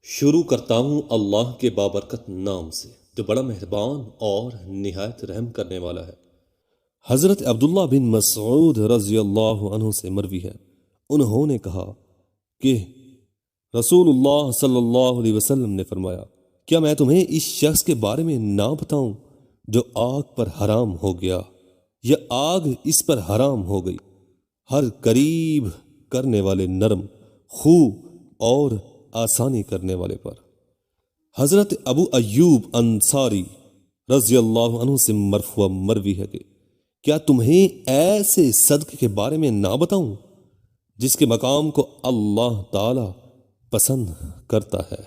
شروع کرتا ہوں اللہ کے بابرکت نام سے جو بڑا مہربان اور نہایت رحم کرنے والا ہے۔ حضرت عبداللہ بن مسعود رضی اللہ عنہ سے مروی ہے، انہوں نے کہا کہ رسول اللہ صلی اللہ علیہ وسلم نے فرمایا، کیا میں تمہیں اس شخص کے بارے میں نہ بتاؤں جو آگ پر حرام ہو گیا یا آگ اس پر حرام ہو گئی، ہر قریب کرنے والے نرم خو اور آسانی کرنے والے پر۔ حضرت ابو ایوب انصاری رضی اللہ عنہ سے مرفوع مروی ہے کہ کیا تمہیں ایسے صدقے کے بارے میں نہ بتاؤں جس کے مقام کو اللہ تعالی پسند کرتا ہے۔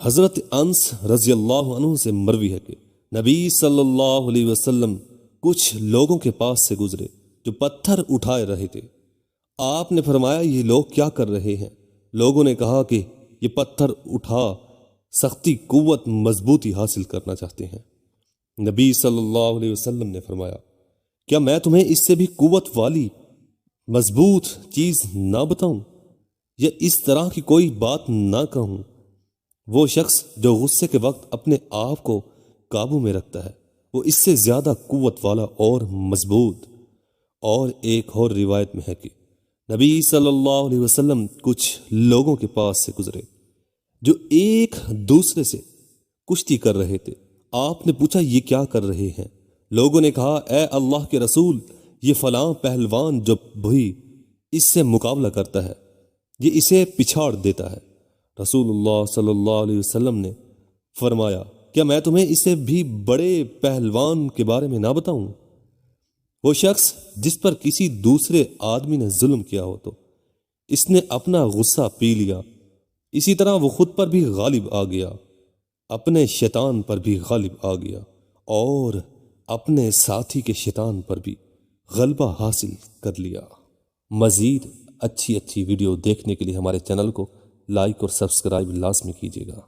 حضرت انس رضی اللہ عنہ سے مروی ہے کہ نبی صلی اللہ علیہ وسلم کچھ لوگوں کے پاس سے گزرے جو پتھر اٹھائے رہے تھے۔ آپ نے فرمایا، یہ لوگ کیا کر رہے ہیں؟ لوگوں نے کہا کہ یہ پتھر اٹھا سختی، قوت، مضبوطی حاصل کرنا چاہتے ہیں۔ نبی صلی اللہ علیہ وسلم نے فرمایا، کیا میں تمہیں اس سے بھی قوت والی مضبوط چیز نہ بتاؤں یا اس طرح کی کوئی بات نہ کہوں؟ وہ شخص جو غصے کے وقت اپنے آپ کو قابو میں رکھتا ہے وہ اس سے زیادہ قوت والا اور مضبوط۔ اور ایک اور روایت میں ہے کہ نبی صلی اللہ علیہ وسلم کچھ لوگوں کے پاس سے گزرے جو ایک دوسرے سے کشتی کر رہے تھے۔ آپ نے پوچھا، یہ کیا کر رہے ہیں؟ لوگوں نے کہا، اے اللہ کے رسول، یہ فلاں پہلوان جو بھی اس سے مقابلہ کرتا ہے یہ اسے پچھاڑ دیتا ہے۔ رسول اللہ صلی اللہ علیہ وسلم نے فرمایا، کیا میں تمہیں اس سے بھی بڑے پہلوان کے بارے میں نہ بتاؤں؟ وہ شخص جس پر کسی دوسرے آدمی نے ظلم کیا ہو تو اس نے اپنا غصہ پی لیا، اسی طرح وہ خود پر بھی غالب آ گیا، اپنے شیطان پر بھی غالب آ گیا اور اپنے ساتھی کے شیطان پر بھی غلبہ حاصل کر لیا۔ مزید اچھی ویڈیو دیکھنے کے لیے ہمارے چینل کو لائک اور سبسکرائب لازمی کیجیے گا۔